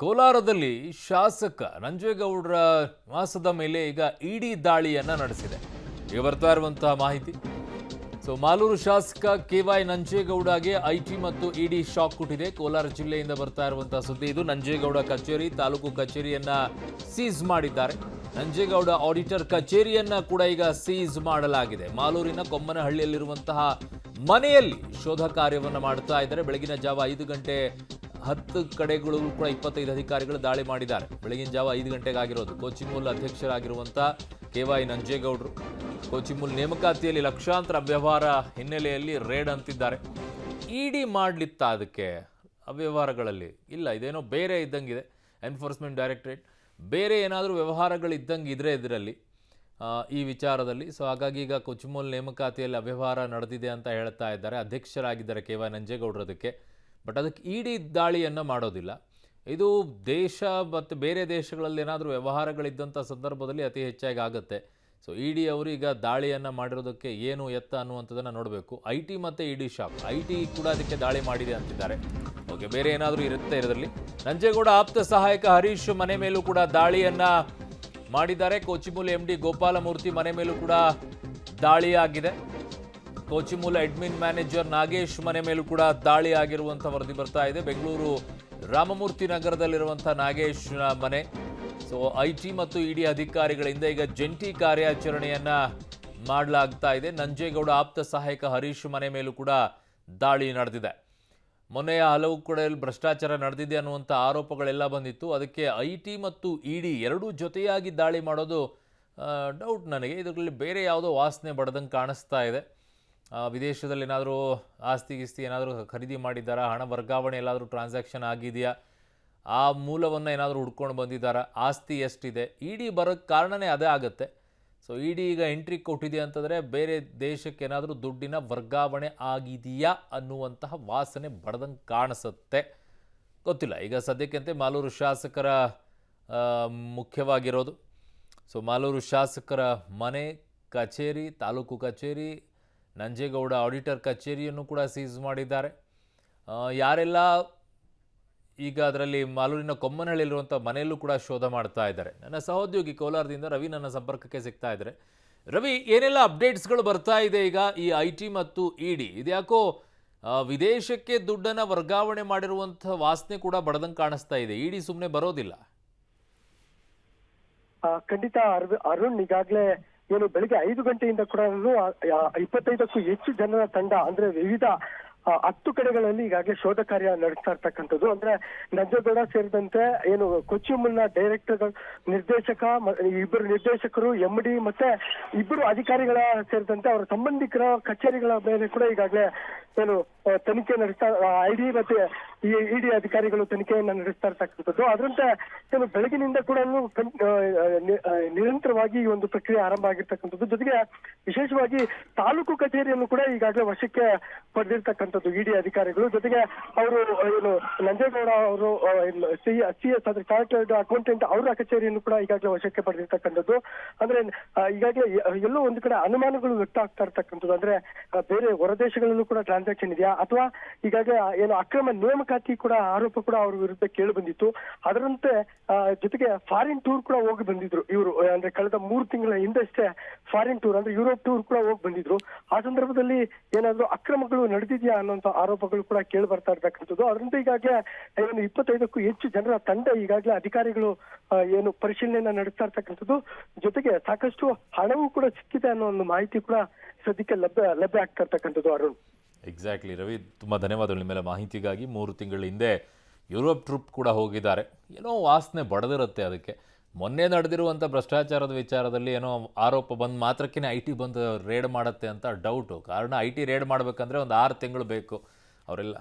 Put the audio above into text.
ಕೋಲಾರದಲ್ಲಿ ಶಾಸಕ ನಂಜೇಗೌಡರ ನಿವಾಸದ ಮೇಲೆ ಈಗ ಇಡಿ ದಾಳಿಯನ್ನ ನಡೆಸಿದೆ. ಈಗ ಬರ್ತಾ ಇರುವಂತಹ ಮಾಹಿತಿ. ಮಾಲೂರು ಶಾಸಕ KY ನಂಜೇಗೌಡಗೆ ಐಟಿ ಮತ್ತು ಇಡಿ ಶಾಕ್ ಕೊಟ್ಟಿದೆ. ಕೋಲಾರ ಜಿಲ್ಲೆಯಿಂದ ಬರ್ತಾ ಇರುವಂತಹ ಸುದ್ದಿ ಇದು. ನಂಜೇಗೌಡ ಕಚೇರಿ, ತಾಲೂಕು ಕಚೇರಿಯನ್ನ ಸೀಸ್ ಮಾಡಿದ್ದಾರೆ. ನಂಜೇಗೌಡ ಆಡಿಟರ್ ಕಚೇರಿಯನ್ನ ಕೂಡ ಈಗ ಸೀಸ್ ಮಾಡಲಾಗಿದೆ. ಮಾಲೂರಿನ ಕೊಮ್ಮನಹಳ್ಳಿಯಲ್ಲಿರುವಂತಹ ಮನೆಯಲ್ಲಿ ಶೋಧ ಕಾರ್ಯವನ್ನು ಮಾಡ್ತಾ ಇದ್ದಾರೆ. ಬೆಳಗಿನ ಜಾವ 5 ಗಂಟೆ 10 ಕಡೆಗಳು ಕೂಡ 25 ಅಧಿಕಾರಿಗಳು ದಾಳಿ ಮಾಡಿದ್ದಾರೆ. ಬೆಳಗಿನ ಜಾವ 5 ಗಂಟೆಗೆ ಆಗಿರೋದು. ಕೋಚಿಮೂಲ್ ಅಧ್ಯಕ್ಷರಾಗಿರುವಂಥ KY ನಂಜೇಗೌಡರು ಕೋಚಿಮೂಲ್ ನೇಮಕಾತಿಯಲ್ಲಿ ಲಕ್ಷಾಂತರ ಅವ್ಯವಹಾರ ಹಿನ್ನೆಲೆಯಲ್ಲಿ ರೇಡ್ ಅಂತಿದ್ದಾರೆ. ಇಡಿ ಮಾಡಲಿತ್ತ ಅದಕ್ಕೆ ಅವ್ಯವಹಾರಗಳಲ್ಲಿ ಇಲ್ಲ, ಇದೇನೋ ಬೇರೆ ಇದ್ದಂಗಿದೆ. ಎನ್ಫೋರ್ಸ್ಮೆಂಟ್ ಡೈರೆಕ್ಟರೇಟ್ ಬೇರೆ ಏನಾದರೂ ವ್ಯವಹಾರಗಳಿದ್ದಂಗೆ ಇದ್ರೆ ಇದರಲ್ಲಿ ಈ ವಿಚಾರದಲ್ಲಿ. ಹಾಗಾಗಿ ಈಗ ಕೋಚಿಮೂಲ್ ನೇಮಕಾತಿಯಲ್ಲಿ ಅವ್ಯವಹಾರ ನಡೆದಿದೆ ಅಂತ ಹೇಳ್ತಾ ಇದ್ದಾರೆ. ಅಧ್ಯಕ್ಷರಾಗಿದ್ದಾರೆ KY ನಂಜೇಗೌಡರು ಅದಕ್ಕೆ. ಬಟ್ ಅದಕ್ಕೆ ಇಡಿ ದಾಳಿಯನ್ನು ಮಾಡೋದಿಲ್ಲ. ಇದು ದೇಶ ಮತ್ತು ಬೇರೆ ದೇಶಗಳಲ್ಲಿ ಏನಾದರೂ ವ್ಯವಹಾರಗಳಿದ್ದಂಥ ಸಂದರ್ಭದಲ್ಲಿ ಅತಿ ಹೆಚ್ಚಾಗಿ ಆಗುತ್ತೆ. ಇಡಿ ಅವರು ಈಗ ದಾಳಿಯನ್ನು ಮಾಡಿರೋದಕ್ಕೆ ಏನು ಎತ್ತ ಅನ್ನುವಂಥದ್ದನ್ನು ನೋಡಬೇಕು. ಐಟಿ ಮತ್ತು ಇಡಿ ಶಾಪ್, ಐಟಿ ಕೂಡ ಅದಕ್ಕೆ ದಾಳಿ ಮಾಡಿದೆ ಅಂತಿದ್ದಾರೆ. ಓಕೆ, ಬೇರೆ ಏನಾದರೂ ಇರುತ್ತೆ ಇದರಲ್ಲಿ. ನಂಜೇಗೌಡ ಆಪ್ತ ಸಹಾಯಕ ಹರೀಶ್ ಮನೆ ಮೇಲೂ ಕೂಡ ದಾಳಿಯನ್ನು ಮಾಡಿದ್ದಾರೆ. ಕೋಚಿಮೂಲ್ MD ಗೋಪಾಲಮೂರ್ತಿ ಮನೆ ಮೇಲೂ ಕೂಡ ದಾಳಿಯಾಗಿದೆ. ಕೋಚಿಮೂಲ ಅಡ್ಮಿನ್ ಮ್ಯಾನೇಜರ್ ನಾಗೇಶ್ ಮನೆ ಮೇಲೂ ಕೂಡ ದಾಳಿ ಆಗಿರುವಂಥ ವರದಿ ಬರ್ತಾ ಇದೆ. ಬೆಂಗಳೂರು ರಾಮಮೂರ್ತಿ ನಗರದಲ್ಲಿರುವಂಥ ನಾಗೇಶ್ ಮನೆ. ಐಟಿ ಮತ್ತು ಇಡಿ ಅಧಿಕಾರಿಗಳಿಂದ ಈಗ ಜಂಟಿ ಕಾರ್ಯಾಚರಣೆಯನ್ನ ಮಾಡಲಾಗ್ತಾ ಇದೆ. ನಂಜೇಗೌಡ ಆಪ್ತ ಸಹಾಯಕ ಹರೀಶ್ ಮನೆ ಮೇಲೂ ಕೂಡ ದಾಳಿ ನಡೆದಿದೆ. ಮೊನ್ನೆಯ ಹಲವು ಕಡೆ ಭ್ರಷ್ಟಾಚಾರ ನಡೆದಿದೆ ಅನ್ನುವಂಥ ಆರೋಪಗಳೆಲ್ಲ ಬಂದಿತ್ತು. ಅದಕ್ಕೆ ಐಟಿ ಮತ್ತು ಇಡಿ ಎರಡೂ ಜೊತೆಯಾಗಿ ದಾಳಿ ಮಾಡೋದು ಡೌಟ್ ನನಗೆ. ಇದರಲ್ಲಿ ಬೇರೆ ಯಾವುದೋ ವಾಸನೆ ಬಡ್ದಂಗೆ ಕಾಣಿಸ್ತಾ ಇದೆ. ವಿದೇಶದಲ್ಲಿ ಏನಾದರೂ ಆಸ್ತಿ ಏನಾದರೂ ಖರೀದಿ ಮಾಡಿದ್ದಾರಾ, ಹಣ ವರ್ಗಾವಣೆ ಎಲ್ಲಾದರೂ ಟ್ರಾನ್ಸಾಕ್ಷನ್ ಆಗಿದೆಯಾ, ಆ ಮೂಲವನ್ನು ಏನಾದರೂ ಹುಡ್ಕೊಂಡು ಬಂದಿದ್ದಾರಾ, ಆಸ್ತಿ ಎಷ್ಟಿದೆ, ಇಡಿ ಬರೋಕ್ಕೆ ಕಾರಣನೇ ಅದೇ ಆಗುತ್ತೆ. ಇಡಿ ಈಗ ಎಂಟ್ರಿ ಕೊಟ್ಟಿದೆ ಅಂತಂದರೆ ಬೇರೆ ದೇಶಕ್ಕೆ ಏನಾದರೂ ದುಡ್ಡಿನ ವರ್ಗಾವಣೆ ಆಗಿದೆಯಾ ಅನ್ನುವಂತಹ ವಾಸನೆ ಬಡ್ದಂಗೆ ಕಾಣಿಸುತ್ತೆ. ಗೊತ್ತಿಲ್ಲ. ಈಗ ಸದ್ಯಕ್ಕಂತೆ ಮಾಲೂರು ಶಾಸಕರ ಮುಖ್ಯವಾಗಿರೋದು. ಮಾಲೂರು ಶಾಸಕರ ಮನೆ, ಕಚೇರಿ, ತಾಲೂಕು ಕಚೇರಿ, ನಂಜೇಗೌಡ ಆಡಿಟರ್ ಕಚೇರಿಯನ್ನು ಕೂಡ ಸೀಸ್ ಮಾಡಿದ್ದಾರೆ. ಯಾರೆಲ್ಲ ಈಗ ಅದರಲ್ಲಿ ಮಾಲೂರಿನ ಕೊಮ್ಮನಹಳ್ಳಿಯಲ್ಲಿರುವಂಥ ಮನೆಯಲ್ಲೂ ಕೂಡ ಶೋಧ ಮಾಡ್ತಾ ಇದ್ದಾರೆ. ನನ್ನ ಸಹೋದ್ಯೋಗಿ ಕೋಲಾರದಿಂದ ರವಿ ನನ್ನ ಸಂಪರ್ಕಕ್ಕೆ ಸಿಗ್ತಾ ಇದ್ದಾರೆ. ರವಿ, ಏನೆಲ್ಲ ಅಪ್ಡೇಟ್ಸ್ಗಳು ಬರ್ತಾ ಇದೆ ಈಗ ಈ ಐಟಿ ಮತ್ತು ಇಡಿ? ಇದ್ಯಾಕೋ ವಿದೇಶಕ್ಕೆ ದುಡ್ಡನ್ನು ವರ್ಗಾವಣೆ ಮಾಡಿರುವಂಥ ವಾಸನೆ ಕೂಡ ಬಡದಂಗೆ ಕಾಣಿಸ್ತಾ ಇದೆ. ಇಡಿ ಸುಮ್ಮನೆ ಬರೋದಿಲ್ಲ. ಖಂಡಿತ ಅರುಣ್, ಈಗಾಗಲೇ ಏನು ಬೆಳಿಗ್ಗೆ 5 ಗಂಟೆಯಿಂದ ಕೂಡ 25ಕ್ಕೂ ಹೆಚ್ಚು ಜನರ ತಂಡ, ಅಂದ್ರೆ ವಿವಿಧ 10 ಕಡೆಗಳಲ್ಲಿ ಈಗಾಗಲೇ ಶೋಧ ಕಾರ್ಯ ನಡೆಸ್ತಾ ಇರ್ತಕ್ಕಂಥದ್ದು. ಅಂದ್ರೆ ನಂಜೇಗೌಡ ಸೇರಿದಂತೆ ಏನು ಕೊಚ್ಚಿಮೂಲ್ನ ಡೈರೆಕ್ಟರ್, ನಿರ್ದೇಶಕ, 2 ನಿರ್ದೇಶಕರು, MD ಮತ್ತೆ 2 ಅಧಿಕಾರಿಗಳ ಸೇರಿದಂತೆ ಅವರ ಸಂಬಂಧಿಕರ ಕಚೇರಿಗಳ ಮೇಲೆ ಕೂಡ ಈಗಾಗಲೇ ಏನು ತನಿಖೆ ನಡೆಸ್ತಾ, ಐಡಿ ಮತ್ತೆ ಇಡಿ ಅಧಿಕಾರಿಗಳು ತನಿಖೆಯನ್ನು ನಡೆಸ್ತಾ ಇರ್ತಕ್ಕಂಥದ್ದು. ಅದರಂತೆ ಏನು ಬೆಳಗಿನಿಂದ ಕೂಡ ನಿರಂತರವಾಗಿ ಈ ಒಂದು ಪ್ರಕ್ರಿಯೆ ಆರಂಭ ಆಗಿರ್ತಕ್ಕಂಥದ್ದು. ಜೊತೆಗೆ ವಿಶೇಷವಾಗಿ ತಾಲೂಕು ಕಚೇರಿಯನ್ನು ಕೂಡ ಈಗಾಗಲೇ ವಶಕ್ಕೆ ಪಡೆದಿರ್ತಕ್ಕಂಥದ್ದು ಇಡಿ ಅಧಿಕಾರಿಗಳು. ಜೊತೆಗೆ ಅವರು ಏನು ನಂಜೇಗೌಡ ಅವರು CS ಅಂದ್ರೆ ಚಾರ್ಟರ್ಡ್ ಅಕೌಂಟೆಂಟ್ ಅವರ ಕಚೇರಿಯನ್ನು ಕೂಡ ಈಗಾಗಲೇ ವಶಕ್ಕೆ ಪಡೆದಿರ್ತಕ್ಕಂಥದ್ದು. ಅಂದ್ರೆ ಈಗಾಗಲೇ ಎಲ್ಲೋ ಒಂದು ಕಡೆ ಅನುಮಾನಗಳು ವ್ಯಕ್ತ ಆಗ್ತಾ ಇರ್ತಕ್ಕಂಥದ್ದು. ಅಂದ್ರೆ ಬೇರೆ ಹೊರದೇಶಗಳಲ್ಲೂ ಕೂಡ ಟ್ರಾನ್ಸಾಕ್ಷನ್ ಇದೆಯಾ, ಅಥವಾ ಈಗಾಗಲೇ ಏನು ಅಕ್ರಮ ನೇಮಕಾತಿ ಕೂಡ ಆರೋಪ ಕೂಡ ಅವ್ರ ವಿರುದ್ಧ ಕೇಳಿ ಬಂದಿತ್ತು. ಅದರಂತೆ ಜೊತೆಗೆ ಫಾರಿನ್ ಟೂರ್ ಕೂಡ ಹೋಗಿ ಬಂದಿದ್ರು ಇವರು. ಅಂದ್ರೆ ಕಳೆದ 3 ತಿಂಗಳ ಹಿಂದಷ್ಟೇ ಫಾರಿನ್ ಟೂರ್ ಅಂದ್ರೆ ಯುರೋಪ್ ಟೂರ್ ಕೂಡ ಹೋಗಿ ಬಂದಿದ್ರು. ಆ ಸಂದರ್ಭದಲ್ಲಿ ಏನಾದ್ರು ಅಕ್ರಮಗಳು ನಡೆದಿದೆಯಾ ಅನ್ನೋಂಥ ಆರೋಪಗಳು ಕೂಡ ಕೇಳಿ ಬರ್ತಾ ಇರ್ತಕ್ಕಂಥದ್ದು. ಅದರಂತೆ ಈಗಾಗಲೇ ಏನು 25ಕ್ಕೂ ಹೆಚ್ಚು ಜನರ ತಂಡ ಈಗಾಗಲೇ ಅಧಿಕಾರಿಗಳು ಏನು ಪರಿಶೀಲನೆಯನ್ನ ನಡೆಸ್ತಾ ಇರ್ತಕ್ಕಂಥದ್ದು. ಜೊತೆಗೆ ಸಾಕಷ್ಟು ಹಣವೂ ಕೂಡ ಸಿಕ್ಕಿದೆ ಅನ್ನೋ ಒಂದು ಮಾಹಿತಿ ಕೂಡ ಸದ್ಯಕ್ಕೆ ಲಭ್ಯ ಆಗ್ತಾ ಇರ್ತಕ್ಕಂಥದ್ದು. ಅರುಣ್, ಎಕ್ಸಾಕ್ಟ್ಲಿ ರವಿ, ತುಂಬ ಧನ್ಯವಾದಗಳು ನಿಮ್ಮ ಮಾಹಿತಿಗಾಗಿ. 3 ತಿಂಗಳ ಹಿಂದೆ ಯುರೋಪ್ ಟ್ರಿಪ್ ಕೂಡ ಹೋಗಿದ್ದಾರೆ. ಏನೋ ವಾಸನೆ ಬಡದಿರುತ್ತೆ ಅದಕ್ಕೆ. ಮೊನ್ನೆ ನಡೆದಿರುವಂಥ ಭ್ರಷ್ಟಾಚಾರದ ವಿಚಾರದಲ್ಲಿ ಏನೋ ಆರೋಪ ಬಂದು ಮಾತ್ರಕ್ಕೆ ಐಟಿ ಬಂದು ರೇಡ್ ಮಾಡುತ್ತೆ ಅಂತ ಡೌಟು. ಕಾರಣ ಐಟಿ ರೇಡ್ ಮಾಡಬೇಕಂದ್ರೆ ಒಂದು 6 ತಿಂಗಳು ಬೇಕು ಅವರೆಲ್ಲ